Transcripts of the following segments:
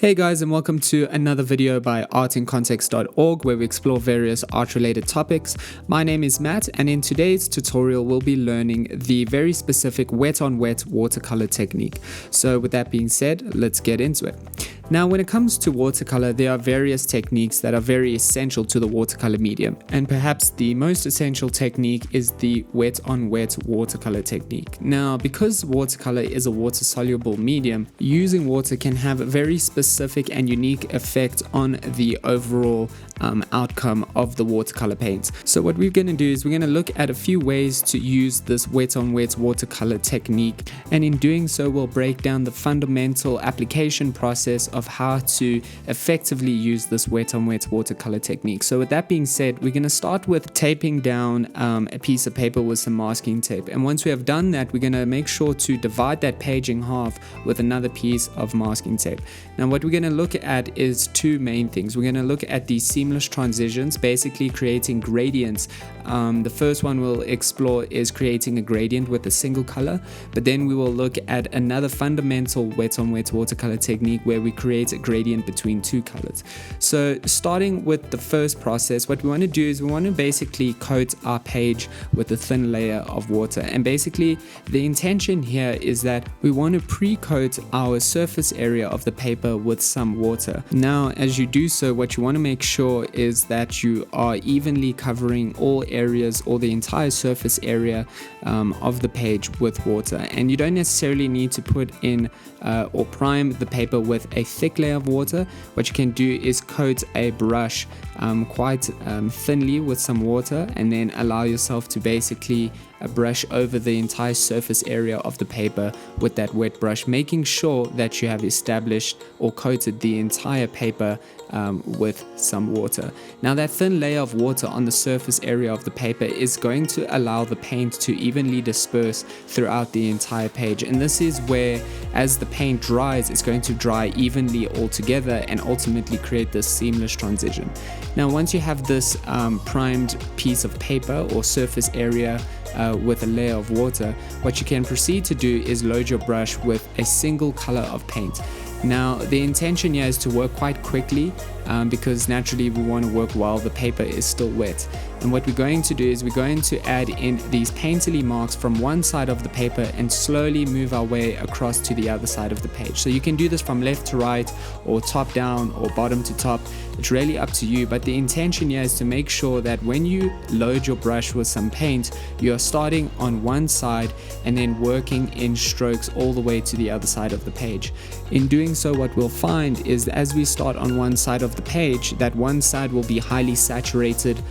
Hey guys, and welcome to another video by artincontext.org where we explore various art-related topics. My name is Matt, and in today's tutorial we'll be learning the very specific wet-on-wet watercolor technique. So with that being said, let's get into it. Now, when it comes to watercolor, there are various techniques that are very essential to the watercolor medium, and perhaps the most essential technique is the wet-on-wet watercolor technique. Now, because watercolor is a water-soluble medium, using water can have a very specific and unique effect on the overall outcome of the watercolor paint. So what we're going to do is we're going to look at a few ways to use this wet-on-wet watercolor technique, and in doing so we'll break down the fundamental application process of how to effectively use this wet-on-wet watercolor technique. So with that being said, we're going to start with taping down a piece of paper with some masking tape, and once we have done that, we're going to make sure to divide that page in half with another piece of masking tape. Now what we're going to look at is two main things. We're going to look at the seamless transitions, basically creating gradients. The first one we'll explore is creating a gradient with a single color, but then we will look at another fundamental wet-on-wet watercolor technique where we create a gradient between two colors. So starting with the first process, what we want to do is we want to basically coat our page with a thin layer of water, and basically the intention here is that we want to pre-coat our surface area of the paper with some water. Now as you do so, what you want to make sure is that you are evenly covering all areas or the entire surface area of the page with water, and you don't necessarily need to put in or prime the paper with a thick layer of water. What you can do is coat a brush quite thinly with some water, and then allow yourself to basically brush over the entire surface area of the paper with that wet brush, making sure that you have established or coated the entire paper with some water. Now that thin layer of water on the surface area of the paper is going to allow the paint to evenly disperse throughout the entire page, and this is where, as the paint dries, it's going to dry evenly all together and ultimately create this seamless transition. Now once you have this primed piece of paper or surface area with a layer of water, what you can proceed to do is load your brush with a single color of paint. Now the intention here is to work quite quickly because naturally we want to work while the paper is still wet. And what we're going to do is we're going to add in these painterly marks from one side of the paper and slowly move our way across to the other side of the page. So you can do this from left to right or top down or bottom to top. It's really up to you, but the intention here is to make sure that when you load your brush with some paint, you are starting on one side and then working in strokes all the way to the other side of the page. In doing so, what we'll find is that as we start on one side of the page, that one side will be highly saturated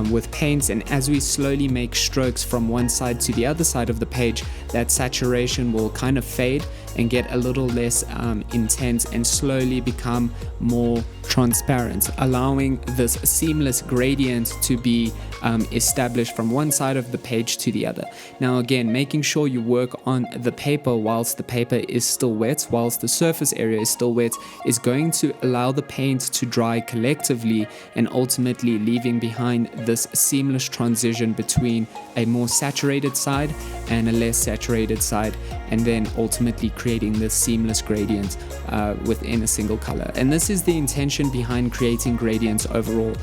with paints, and as we slowly make strokes from one side to the other side of the page, that saturation will kind of fade and get a little less intense and slowly become more transparent, allowing this seamless gradient to be established from one side of the page to the other. Now again, making sure you work on the paper whilst the paper is still wet, whilst the surface area is still wet, is going to allow the paint to dry collectively and ultimately leaving behind this seamless transition between a more saturated side and a less saturated side, and then ultimately creating this seamless gradient within a single color. And this is the intention behind creating gradients overall.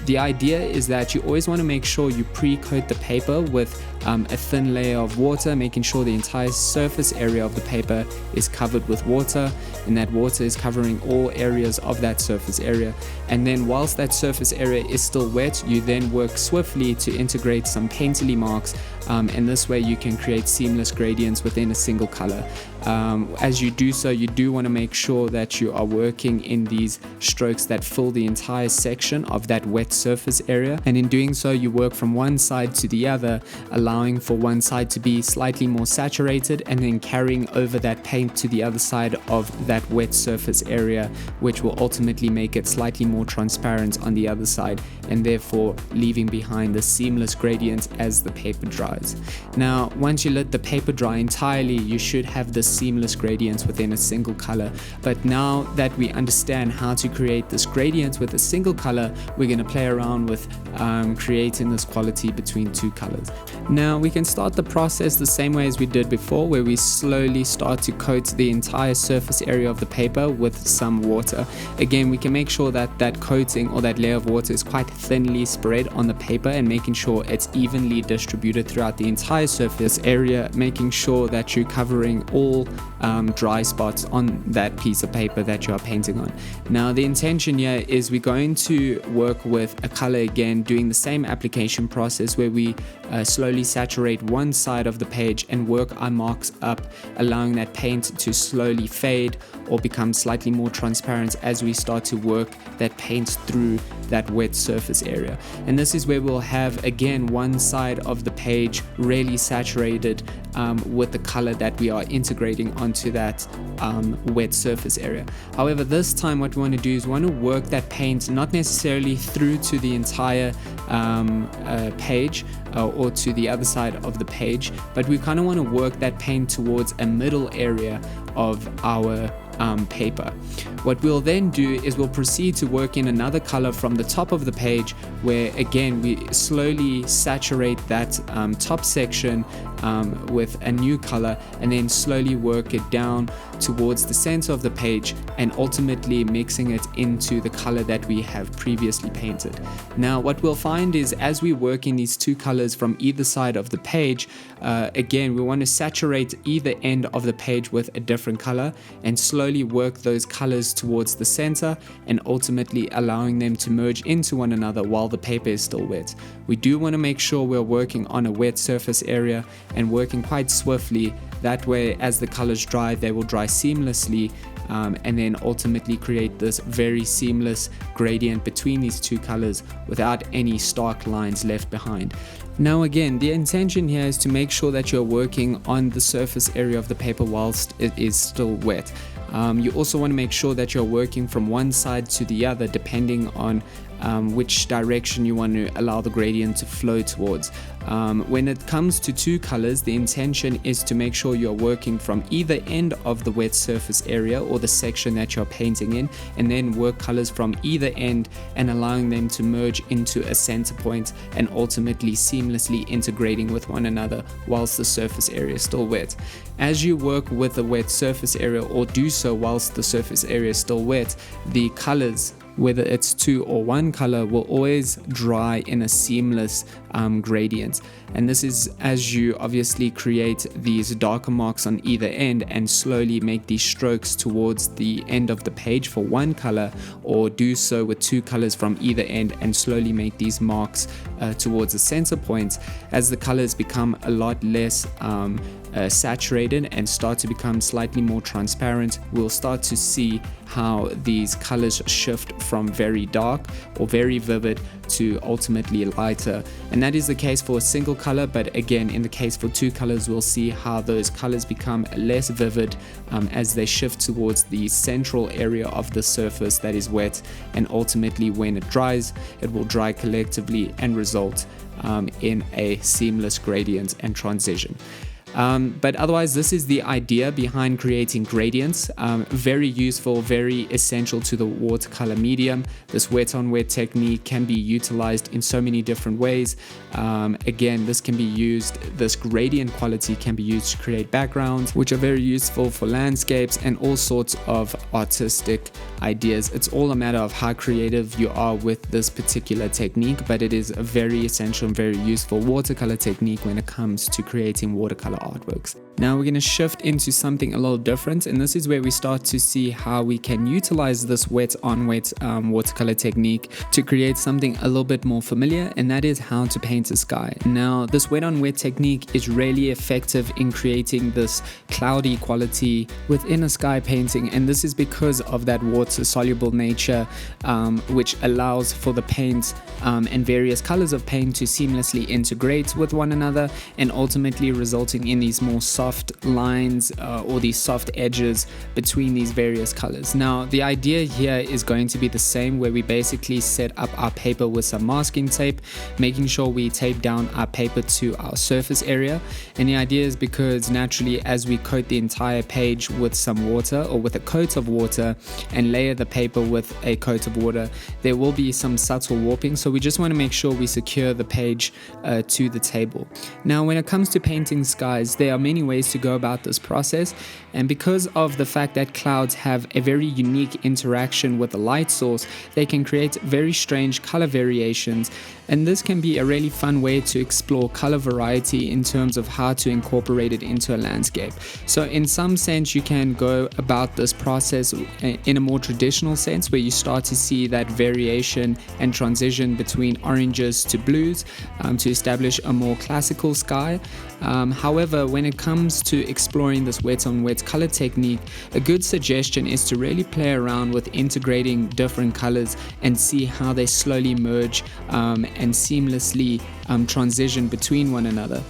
The idea is that you always want to make sure you pre-coat the paper with a thin layer of water, making sure the entire surface area of the paper is covered with water, and that water is covering all areas of that surface area. And then whilst that surface area is still wet, you then work swiftly to integrate some painterly marks, and this way you can create seamless gradients within a single color. As you do so, you do want to make sure that you are working in these strokes that fill the entire section of that wet surface area, and in doing so you work from one side to the other, allowing for one side to be slightly more saturated and then carrying over that paint to the other side of that wet surface area, which will ultimately make it slightly more transparent on the other side, and therefore leaving behind the seamless gradient as the paper dries. Now once you let the paper dry entirely, you should have this seamless gradients within a single color. But now that we understand how to create this gradient with a single color, we're going to play around with creating this quality between two colors. Now we can start the process the same way as we did before, where we slowly start to coat the entire surface area of the paper with some water. Again, we can make sure that that coating or that layer of water is quite thinly spread on the paper, and making sure it's evenly distributed throughout the entire surface area, making sure that you're covering all dry spots on that piece of paper that you are painting on. Now the intention here is we're going to work with a color again, doing the same application process where we slowly saturate one side of the page and work our marks up, allowing that paint to slowly fade or become slightly more transparent as we start to work that paint through that wet surface area. And this is where we'll have again one side of the page really saturated with the color that we are integrating onto that wet surface area. However, this time what we want to do is we want to work that paint not necessarily through to the entire page or to the other side of the page, but we kind of want to work that paint towards a middle area of our paper. What we'll then do is we'll proceed to work in another color from the top of the page, where again we slowly saturate that top section with a new color, and then slowly work it down towards the center of the page, and ultimately mixing it into the color that we have previously painted. Now what we'll find is as we work in these two colors from either side of the page, again we want to saturate either end of the page with a different color and slowly work those colors towards the center, and ultimately allowing them to merge into one another while the paper is still wet. We do want to make sure we're working on a wet surface area and working quite swiftly. That way, as the colors dry, they will dry seamlessly, and then ultimately create this very seamless gradient between these two colors without any stark lines left behind. Now again, the intention here is to make sure that you're working on the surface area of the paper whilst it is still wet. You also want to make sure that you're working from one side to the other, depending on which direction you want to allow the gradient to flow towards. When it comes to two colors, the intention is to make sure you're working from either end of the wet surface area or the section that you're painting in, and then work colors from either end and allowing them to merge into a center point, and ultimately seamlessly integrating with one another whilst the surface area is still wet. As you work with the wet surface area, or do so whilst the surface area is still wet, the colors, whether it's two or one color, will always dry in a seamless gradient. And this is as you obviously create these darker marks on either end and slowly make these strokes towards the end of the page for one color, or do so with two colors from either end and slowly make these marks towards the center point. As the colors become a lot less saturated and start to become slightly more transparent, we'll start to see how these colors shift from very dark or very vivid to ultimately lighter. And that is the case for a single color, but again in the case for two colors, we'll see how those colors become less vivid as they shift towards the central area of the surface that is wet, and ultimately when it dries, it will dry collectively and result in a seamless gradient and transition. But otherwise, this is the idea behind creating gradients. Very useful, very essential to the watercolor medium. This wet on wet technique can be utilized in so many different ways. Again, this gradient quality can be used to create backgrounds, which are very useful for landscapes and all sorts of artistic ideas. It's all a matter of how creative you are with this particular technique, but it is a very essential and very useful watercolor technique when it comes to creating watercolor artworks. Now we're going to shift into something a little different, and this is where we start to see how we can utilize this wet on wet watercolor technique to create something a little bit more familiar, and that is how to paint a sky. Now this wet on wet technique is really effective in creating this cloudy quality within a sky painting, and this is because of that water soluble nature, which allows for the paint and various colors of paint to seamlessly integrate with one another, and ultimately resulting in these more soft lines or these soft edges between these various colors. Now, the idea here is going to be the same, where we basically set up our paper with some masking tape, making sure we tape down our paper to our surface area. And the idea is because naturally, as we coat the entire page with some water or with a coat of water and layer the paper with a coat of water, there will be some subtle warping. So we just want to make sure we secure the page to the table. Now, when it comes to painting skies, there are many ways to go about this process. And because of the fact that clouds have a very unique interaction with the light source, they can create very strange color variations. And this can be a really fun way to explore color variety in terms of how to incorporate it into a landscape. So in some sense, you can go about this process in a more traditional sense, where you start to see that variation and transition between oranges to blues to establish a more classical sky. However, when it comes to exploring this wet on wet color technique, a good suggestion is to really play around with integrating different colors and see how they slowly merge and seamlessly transition between one another.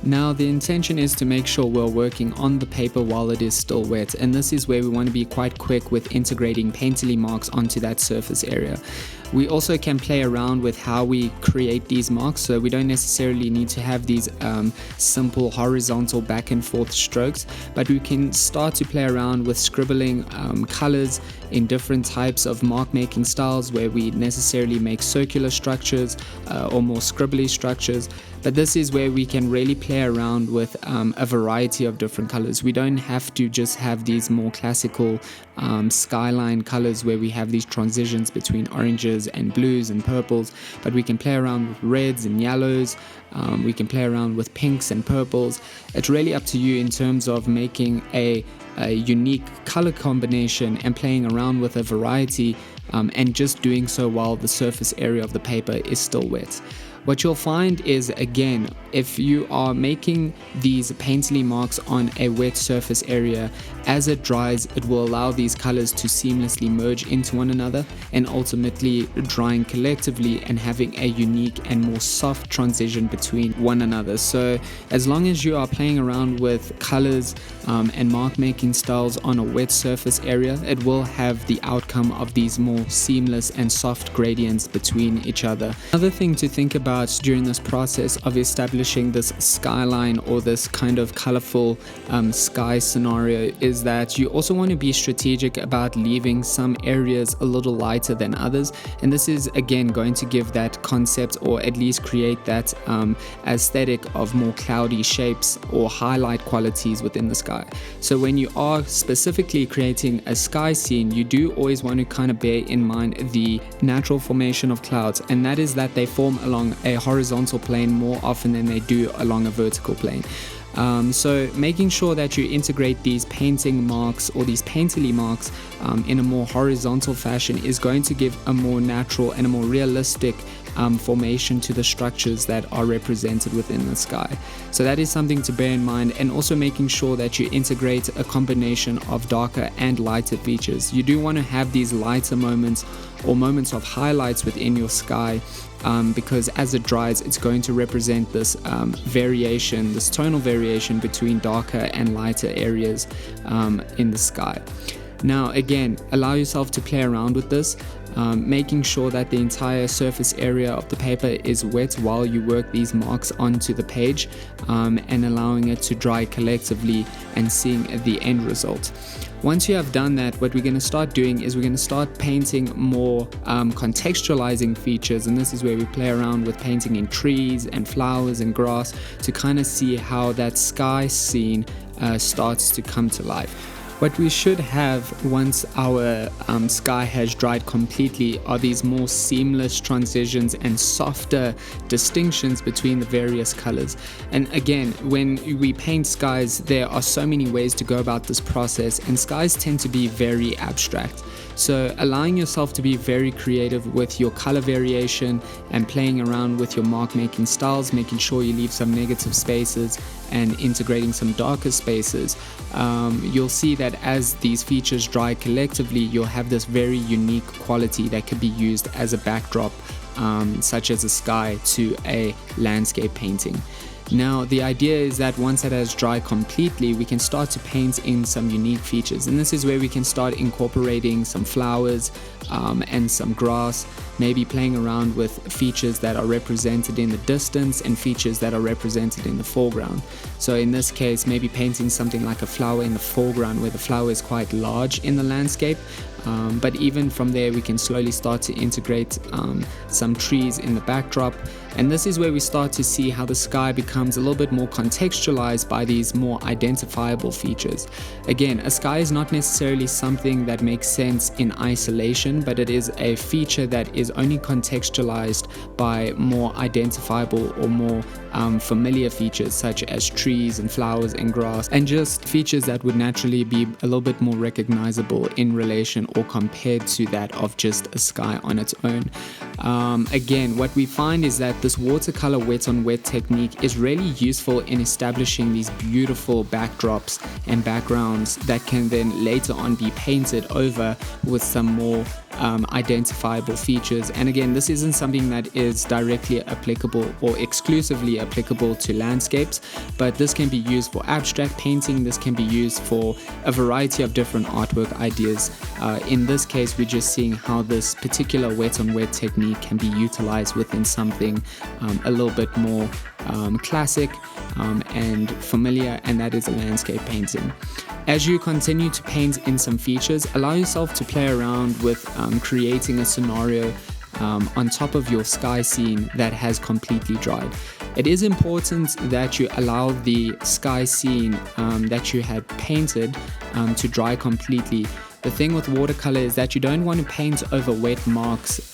Now, the intention is to make sure we're working on the paper while it is still wet, and this is where we want to be quite quick with integrating painterly marks onto that surface area. We also can play around with how we create these marks, so we don't necessarily need to have these simple horizontal back and forth strokes, but we can start to play around with scribbling colors in different types of mark making styles, where we necessarily make circular structures or more scribbly structures. But this is where we can really play around with a variety of different colors. We don't have to just have these more classical skyline colors where we have these transitions between oranges and blues and purples, but we can play around with reds and yellows. We can play around with pinks and purples. It's really up to you in terms of making a unique color combination and playing around with a variety, and just doing so while the surface area of the paper is still wet. What you'll find is, again, if you are making these painterly marks on a wet surface area, as it dries, it will allow these colors to seamlessly merge into one another, and ultimately drying collectively and having a unique and more soft transition between one another. So as long as you are playing around with colors and mark making styles on a wet surface area, it will have the outcome of these more seamless and soft gradients between each other. Another thing to think about during this process of establishing this skyline or this kind of colorful sky scenario is that you also want to be strategic about leaving some areas a little lighter than others, and this is again going to give that concept, or at least create that aesthetic of more cloudy shapes or highlight qualities within the sky. So when you are specifically creating a sky scene, you do always want to kind of bear in mind the natural formation of clouds, and that is that they form along a horizontal plane more often than they do along a vertical plane. So making sure that you integrate these painting marks or these painterly marks in a more horizontal fashion is going to give a more natural and a more realistic formation to the structures that are represented within the sky. So that is something to bear in mind, and also making sure that you integrate a combination of darker and lighter features. You do want to have these lighter moments or moments of highlights within your sky, because as it dries, it's going to represent this variation, this tonal variation between darker and lighter areas in the sky. Now again, allow yourself to play around with this, making sure that the entire surface area of the paper is wet while you work these marks onto the page, and allowing it to dry collectively and seeing the end result. Once you have done that, what we're going to start doing is we're going to start painting more contextualizing features, and this is where we play around with painting in trees and flowers and grass to kind of see how that sky scene starts to come to life. What we should have once our sky has dried completely are these more seamless transitions and softer distinctions between the various colors. And again, when we paint skies, there are so many ways to go about this process, and skies tend to be very abstract. So allowing yourself to be very creative with your color variation and playing around with your mark making styles, making sure you leave some negative spaces and integrating some darker spaces, you'll see that as these features dry collectively, you'll have this very unique quality that could be used as a backdrop, such as a sky, to a landscape painting. Now the idea is that once it has dried completely, we can start to paint in some unique features, and this is where we can start incorporating some flowers and some grass, maybe playing around with features that are represented in the distance and features that are represented in the foreground. So in this case, maybe painting something like a flower in the foreground where the flower is quite large in the landscape. But even from there, we can slowly start to integrate some trees in the backdrop. And this is where we start to see how the sky becomes a little bit more contextualized by these more identifiable features. Again, a sky is not necessarily something that makes sense in isolation, but it is a feature that is only contextualized by more identifiable or more familiar features such as trees and flowers and grass, and just features that would naturally be a little bit more recognizable in relation or compared to that of just a sky on its own. Again, what we find is that this watercolor wet on wet technique is really useful in establishing these beautiful backdrops and backgrounds that can then later on be painted over with some more identifiable features. And again, this isn't something that is directly applicable or exclusively applicable to landscapes, but this can be used for abstract painting. This can be used for a variety of different artwork ideas. In this case, we're just seeing how this particular wet on wet technique can be utilized within something a little bit more classic and familiar, and that is a landscape painting. As you continue to paint in some features, allow yourself to play around with creating a scenario on top of your sky scene that has completely dried. It is important that you allow the sky scene that you had painted to dry completely. The thing with watercolor is that you don't want to paint over wet marks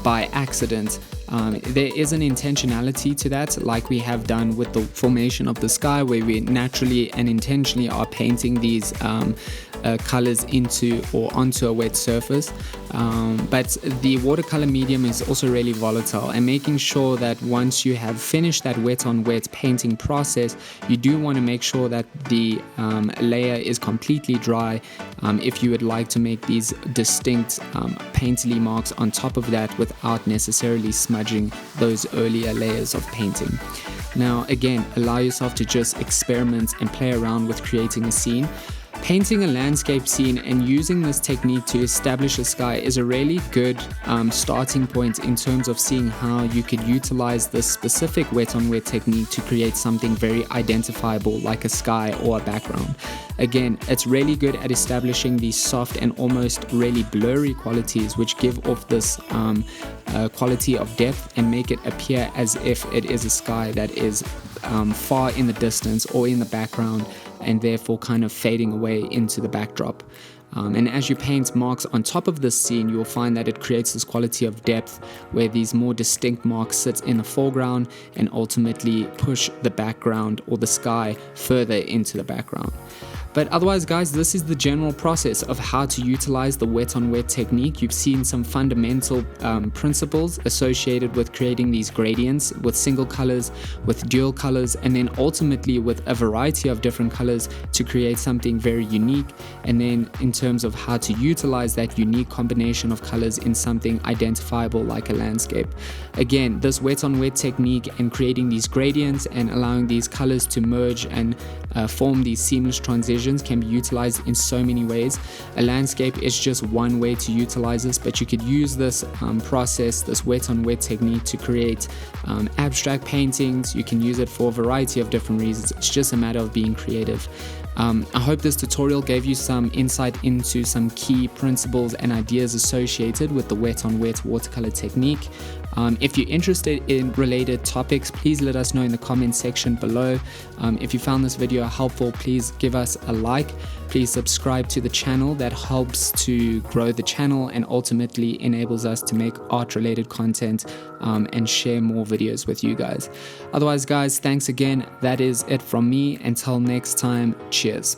by accident. There is an intentionality to that, like we have done with the formation of the sky, where we naturally and intentionally are painting these colors into or onto a wet surface. But the watercolor medium is also really volatile, and making sure that once you have finished that wet on wet painting process, you do want to make sure that the layer is completely dry if you would like to make these distinct painterly marks on top of that without necessarily smudging those earlier layers of painting. Now again, allow yourself to just experiment and play around with creating a scene. Painting a landscape scene and using this technique to establish a sky is a really good starting point in terms of seeing how you could utilize this specific wet on wet technique to create something very identifiable like a sky or a background. Again, it's really good at establishing these soft and almost really blurry qualities which give off this quality of depth and make it appear as if it is a sky that is far in the distance or in the background, and therefore kind of fading away into the backdrop. And as you paint marks on top of this scene, you will find that it creates this quality of depth where these more distinct marks sit in the foreground and ultimately push the background or the sky further into the background. But otherwise, guys, this is the general process of how to utilize the wet on wet technique. You've seen some fundamental principles associated with creating these gradients with single colors, with dual colors, and then ultimately with a variety of different colors to create something very unique. And then in terms of how to utilize that unique combination of colors in something identifiable like a landscape. Again, this wet on wet technique and creating these gradients and allowing these colors to merge and form these seamless transitions can be utilized in so many ways. A landscape is just one way to utilize this, but you could use this process, this wet on wet technique, to create abstract paintings. You can use it for a variety of different reasons. It's just a matter of being creative. I hope this tutorial gave you some insight into some key principles and ideas associated with the wet on wet watercolor technique. If you're interested in related topics, please let us know in the comment section below. If you found this video helpful, please give us a like. Please subscribe to the channel. That helps to grow the channel and ultimately enables us to make art related content and share more videos with you guys. Otherwise, guys, thanks again. That is it from me. Until next time, cheers.